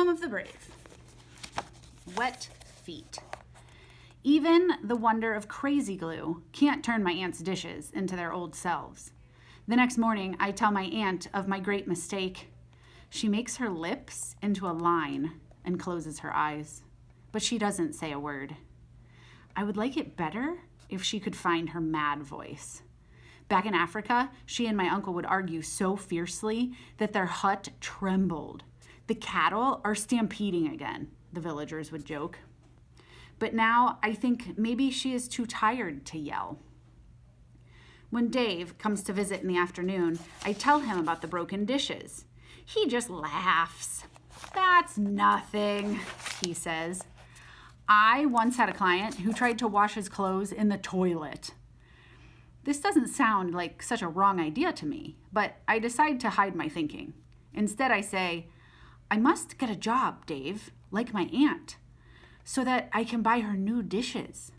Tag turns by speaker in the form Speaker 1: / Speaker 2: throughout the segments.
Speaker 1: Home of the Brave. Wet feet. Even the wonder of crazy glue can't turn my aunt's dishes into their old selves. The next morning, I tell my aunt of my great mistake. She makes her lips into a line and closes her eyes, but she doesn't say a word. I would like it better if she could find her mad voice. Back in Africa, she and my uncle would argue so fiercely that their hut trembled. The cattle are stampeding again, the villagers would joke. But now I think maybe she is too tired to yell. When Dave comes to visit in the afternoon, I tell him about the broken dishes. He just laughs. "That's nothing," he says. I once had a client who tried to wash his clothes in the toilet. This doesn't sound like such a wrong idea to me, but I decide to hide my thinking. Instead, I say, "I must get a job, Dave, like my aunt, so that I can buy her new dishes."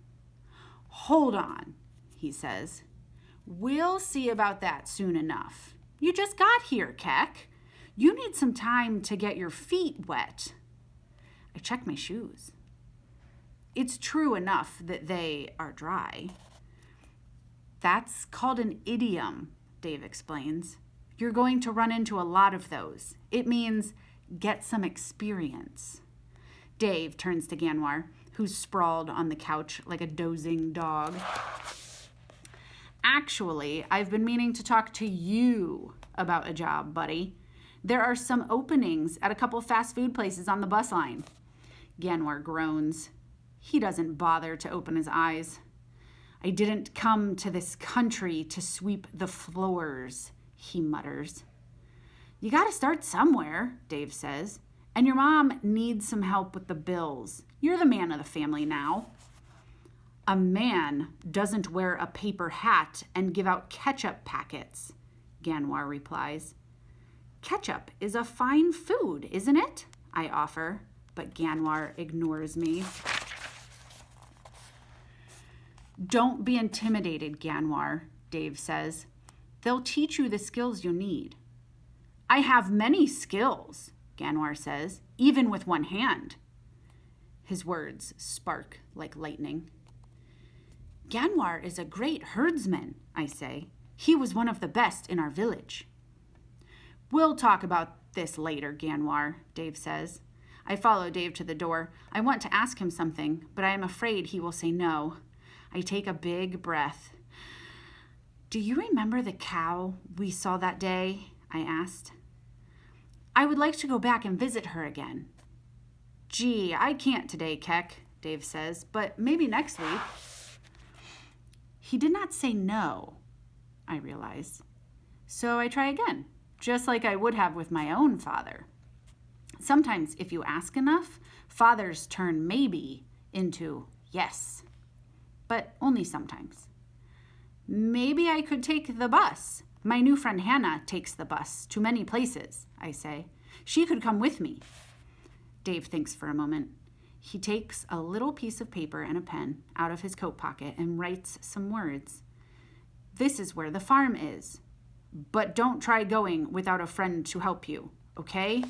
Speaker 1: "Hold on," he says. "We'll see about that soon enough. You just got here, Keck. You need some time to get your feet wet." I check my shoes. It's true enough that they are dry. "That's called an idiom," Dave explains. "You're going to run into a lot of those. It means get some experience." Dave turns to Ganwar, who's sprawled on the couch like a dozing dog. "Actually, I've been meaning to talk to you about a job, buddy. There are some openings at a couple fast food places on the bus line." Ganwar groans. He doesn't bother to open his eyes. "I didn't come to this country to sweep the floors," he mutters. "You gotta start somewhere," Dave says. "And your mom needs some help with the bills. You're the man of the family now." "A man doesn't wear a paper hat and give out ketchup packets," Ganwar replies. "Ketchup is a fine food, isn't it?" I offer, but Ganwar ignores me. "Don't be intimidated, Ganwar," Dave says. "They'll teach you the skills you need." "I have many skills," Ganwar says, "even with one hand." His words spark like lightning. "Ganwar is a great herdsman," I say. "He was one of the best in our village." "We'll talk about this later, Ganwar," Dave says. I follow Dave to the door. I want to ask him something, but I am afraid he will say no. I take a big breath. "Do you remember the cow we saw that day?" I asked. "I would like to go back and visit her again." "Gee, I can't today, Keck," Dave says, "but maybe next week." He did not say no, I realize. So I try again, just like I would have with my own father. Sometimes, if you ask enough, fathers turn maybe into yes. But only sometimes. "Maybe I could take the bus. My new friend Hannah takes the bus to many places," I say. "She could come with me." Dave thinks for a moment. He takes a little piece of paper and a pen out of his coat pocket and writes some words. "This is where the farm is. But don't try going without a friend to help you, okay?"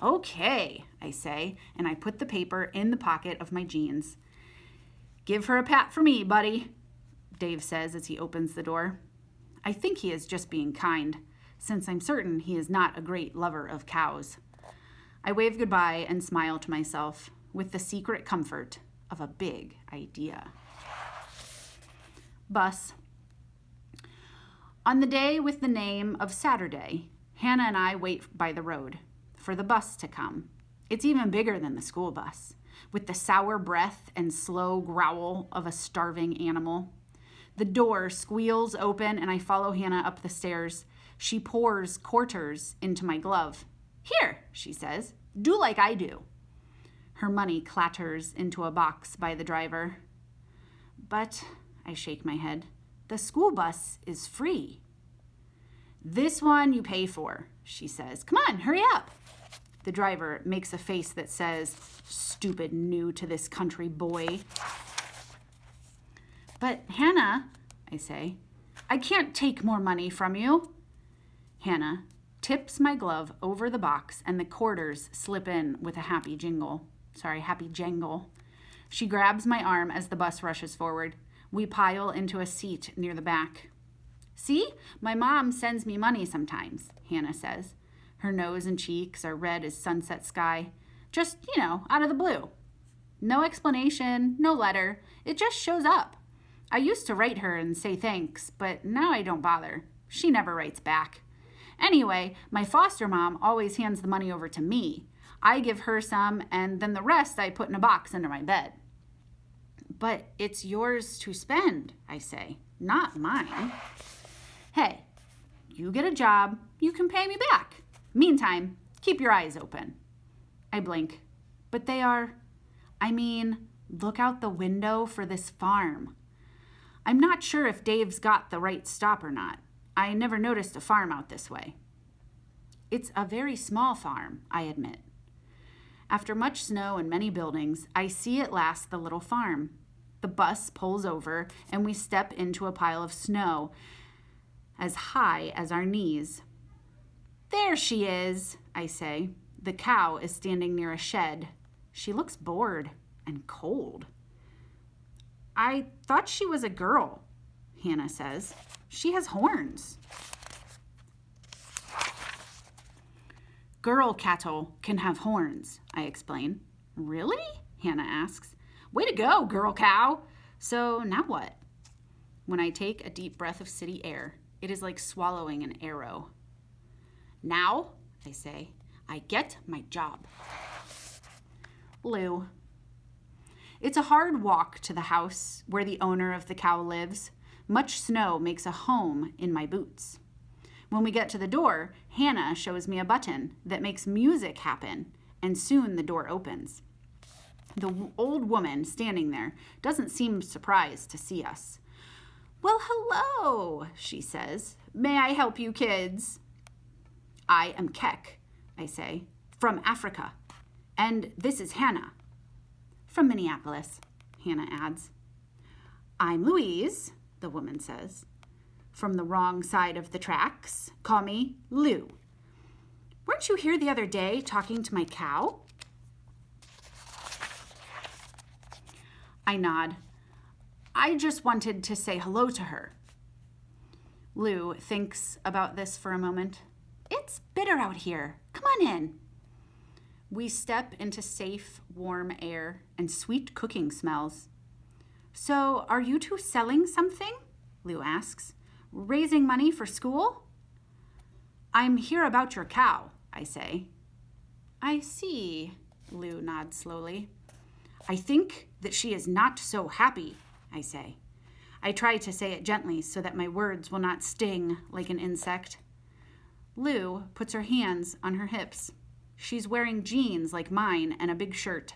Speaker 1: "Okay," I say, and I put the paper in the pocket of my jeans. "Give her a pat for me, buddy," Dave says as he opens the door. I think he is just being kind, since I'm certain he is not a great lover of cows. I wave goodbye and smile to myself with the secret comfort of a big idea. Bus. On the day with the name of Saturday, Hannah and I wait by the road for the bus to come. It's even bigger than the school bus, with the sour breath and slow growl of a starving animal. The door squeals open and I follow Hannah up the stairs. She pours quarters into my glove. "Here," she says, "do like I do." Her money clatters into a box by the driver. "But," I shake my head, "the school bus is free." "This one you pay for," she says. "Come on, hurry up." The driver makes a face that says, "Stupid new to this country boy." "But Hannah," I say, "I can't take more money from you." Hannah, tips my glove over the box, and the quarters slip in with a happy jangle. She grabs my arm as the bus rushes forward. We pile into a seat near the back. See, my mom sends me money sometimes, Hannah says. Her nose and cheeks are red as sunset sky. Just, out of the blue. No explanation, no letter. It just shows up. I used to write her and say thanks, but now I don't bother. She never writes back. Anyway, my foster mom always hands the money over to me. I give her some, and then the rest I put in a box under my bed. But it's yours to spend, I say, not mine. Hey, you get a job, you can pay me back. Meantime, keep your eyes open. I blink, but look out the window for this farm. I'm not sure if Dave's got the right stop or not. I never noticed a farm out this way. It's a very small farm, I admit. After much snow and many buildings, I see at last the little farm. The bus pulls over, and we step into a pile of snow as high as our knees. There she is, I say. The cow is standing near a shed. She looks bored and cold. I thought she was a girl, Hannah says. She has horns. Girl cattle can have horns, I explain. Really? Hannah asks. Way to go, girl cow. So now what? When I take a deep breath of city air, it is like swallowing an arrow. Now, I say, I get my job. Lou. It's a hard walk to the house where the owner of the cow lives. Much snow makes a home in my boots. When we get to the door, Hannah shows me a button that makes music happen, and soon the door opens. The old woman standing there doesn't seem surprised to see us. Well, hello, she says. May I help you, kids? I am Kek, I say, from Africa. And this is Hannah. From Minneapolis, Hannah adds. I'm Louise, the woman says. From the wrong side of the tracks, call me Lou. Weren't you here the other day talking to my cow? I nod. I just wanted to say hello to her. Lou thinks about this for a moment. It's bitter out here. Come on in. We step into safe, warm air and sweet cooking smells. So, are you two selling something? Lou asks. Raising money for school? I'm here about your cow, I say. I see, Lou nods slowly. I think that she is not so happy, I say. I try to say it gently so that my words will not sting like an insect. Lou puts her hands on her hips. She's wearing jeans like mine and a big shirt.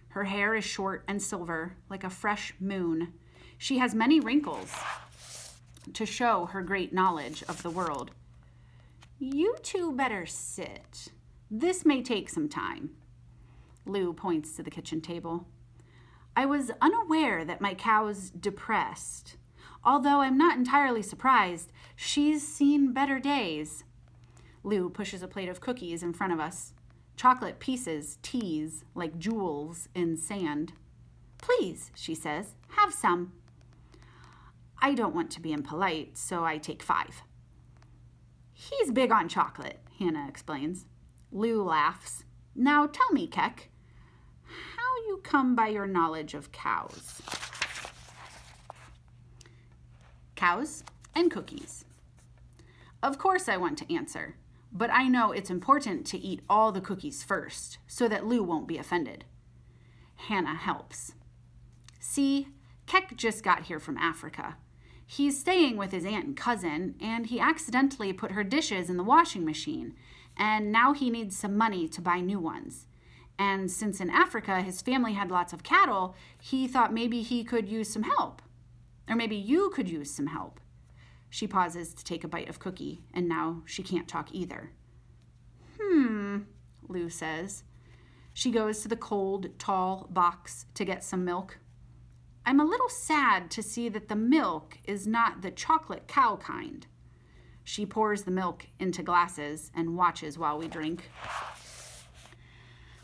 Speaker 1: Her hair is short and silver, like a fresh moon. She has many wrinkles to show her great knowledge of the world. You two better sit. This may take some time. Lou points to the kitchen table. I was unaware that my cow's depressed. Although I'm not entirely surprised, she's seen better days. Lou pushes a plate of cookies in front of us. Chocolate pieces tease like jewels in sand. Please, she says, have some. I don't want to be impolite, so I take 5. He's big on chocolate, Hannah explains. Lou laughs. Now tell me, Kek, how you come by your knowledge of cows? Cows and cookies. Of course I want to answer, but I know it's important to eat all the cookies first so that Lou won't be offended. Hannah helps. See, Kek just got here from Africa. He's staying with his aunt and cousin, and he accidentally put her dishes in the washing machine, and now he needs some money to buy new ones. And since in Africa his family had lots of cattle, he thought maybe he could use some help. Or maybe you could use some help. She pauses to take a bite of cookie, and now she can't talk either. Lou says. She goes to the cold, tall box to get some milk. I'm a little sad to see that the milk is not the chocolate cow kind. She pours the milk into glasses and watches while we drink.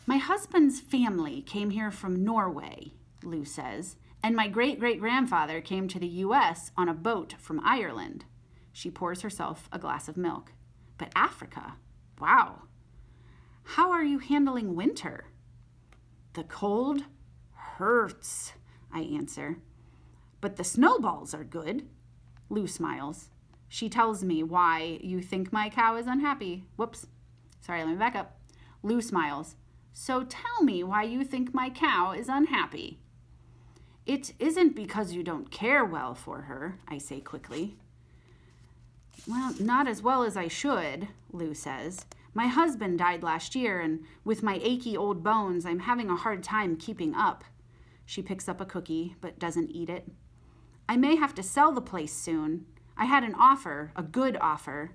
Speaker 1: My husband's family came here from Norway, Lou says, and my great-great-grandfather came to the U.S. on a boat from Ireland. She pours herself a glass of milk. But Africa? Wow. How are you handling winter? The cold hurts, I answer. But the snowballs are good. Lou smiles. She tells me why you think my cow is unhappy. Whoops. Sorry, let me back up. Lou smiles. So tell me why you think my cow is unhappy. It isn't because you don't care well for her, I say quickly. Well, not as well as I should, Lou says. My husband died last year, and with my achy old bones, I'm having a hard time keeping up. She picks up a cookie, but doesn't eat it. I may have to sell the place soon. I had an offer, a good offer,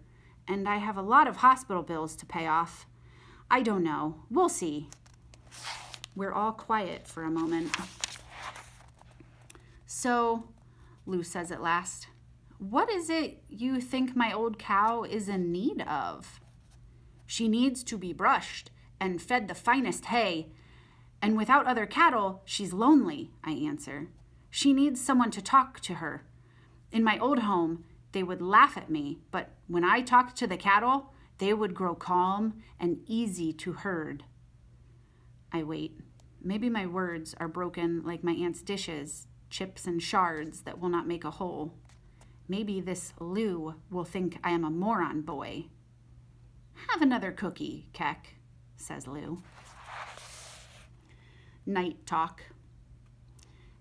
Speaker 1: and I have a lot of hospital bills to pay off. I don't know. We'll see. We're all quiet for a moment. So, Lou says at last, what is it you think my old cow is in need of? She needs to be brushed and fed the finest hay, and without other cattle, she's lonely, I answer. She needs someone to talk to her. In my old home, they would laugh at me, but when I talked to the cattle, they would grow calm and easy to herd. I wait. Maybe my words are broken like my aunt's dishes, chips and shards that will not make a whole. Maybe this Lou will think I am a moron boy. Have another cookie, Keck, says Lou. Night talk.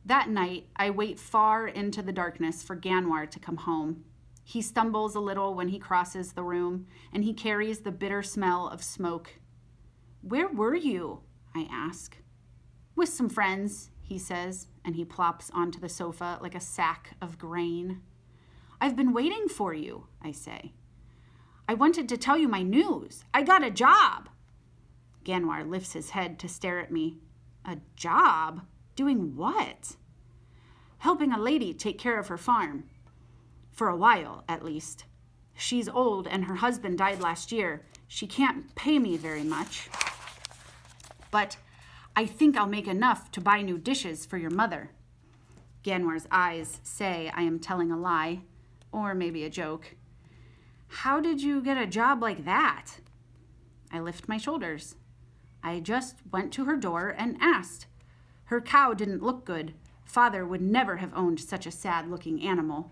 Speaker 1: That night, I wait far into the darkness for Ganwar to come home. He stumbles a little when he crosses the room, and he carries the bitter smell of smoke. Where were you? I ask. With some friends, he says, and he plops onto the sofa like a sack of grain. I've been waiting for you, I say. I wanted to tell you my news. I got a job. Ganwar lifts his head to stare at me. A job? Doing what? Helping a lady take care of her farm. For a while, at least. She's old and her husband died last year. She can't pay me very much. But I think I'll make enough to buy new dishes for your mother. Ganwar's eyes say I am telling a lie, or maybe a joke. How did you get a job like that? I lift my shoulders. I just went to her door and asked. Her cow didn't look good. Father would never have owned such a sad-looking animal.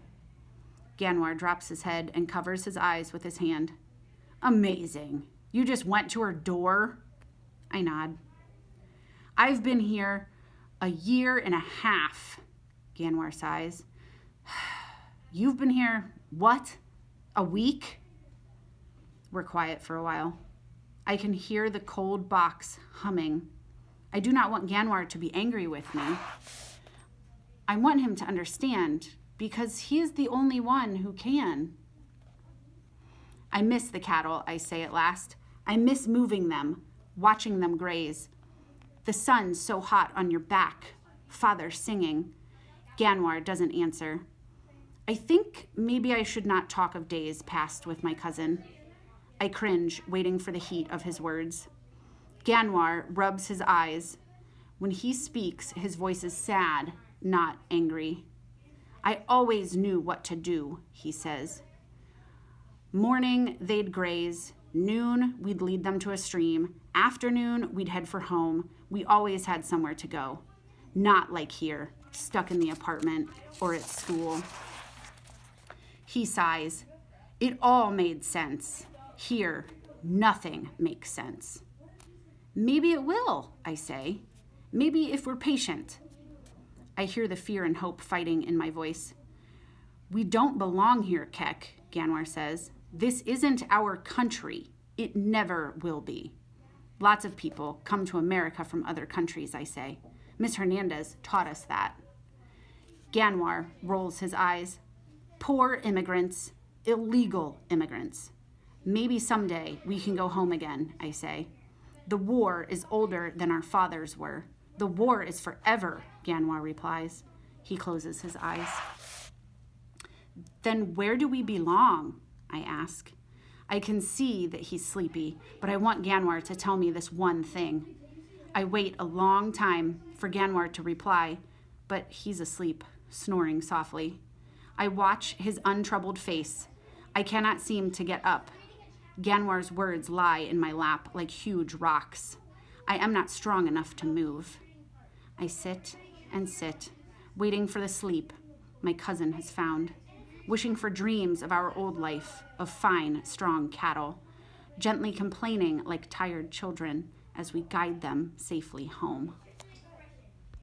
Speaker 1: Ganwar drops his head and covers his eyes with his hand. Amazing. You just went to her door? I nod. I've been here a year and a half, Ganwar sighs. You've been here, what? A week? We're quiet for a while. I can hear the cold box humming. I do not want Ganwar to be angry with me. I want him to understand, because he is the only one who can. I miss the cattle, I say at last. I miss moving them, watching them graze. The sun's so hot on your back. Father singing. Ganwar doesn't answer. I think maybe I should not talk of days past with my cousin. I cringe, waiting for the heat of his words. Ganwar rubs his eyes. When he speaks, his voice is sad, not angry. I always knew what to do, he says. Morning, they'd graze. Noon, we'd lead them to a stream. Afternoon, we'd head for home. We always had somewhere to go. Not like here, stuck in the apartment or at school. He sighs. It all made sense. Here, nothing makes sense. Maybe it will, I say. Maybe if we're patient. I hear the fear and hope fighting in my voice. We don't belong here, Keck, Ganwar says. This isn't our country. It never will be. Lots of people come to America from other countries, I say. Miss Hernandez taught us that. Ganwar rolls his eyes. Poor immigrants, illegal immigrants. Maybe someday we can go home again, I say. The war is older than our fathers were. The war is forever, Ganwar replies. He closes his eyes. Then where do we belong? I ask. I can see that he's sleepy, but I want Ganwar to tell me this one thing. I wait a long time for Ganwar to reply, but he's asleep, snoring softly. I watch his untroubled face. I cannot seem to get up. Ganwar's words lie in my lap like huge rocks. I am not strong enough to move. I sit and sit, waiting for the sleep my cousin has found, wishing for dreams of our old life, of fine, strong cattle, gently complaining like tired children as we guide them safely home.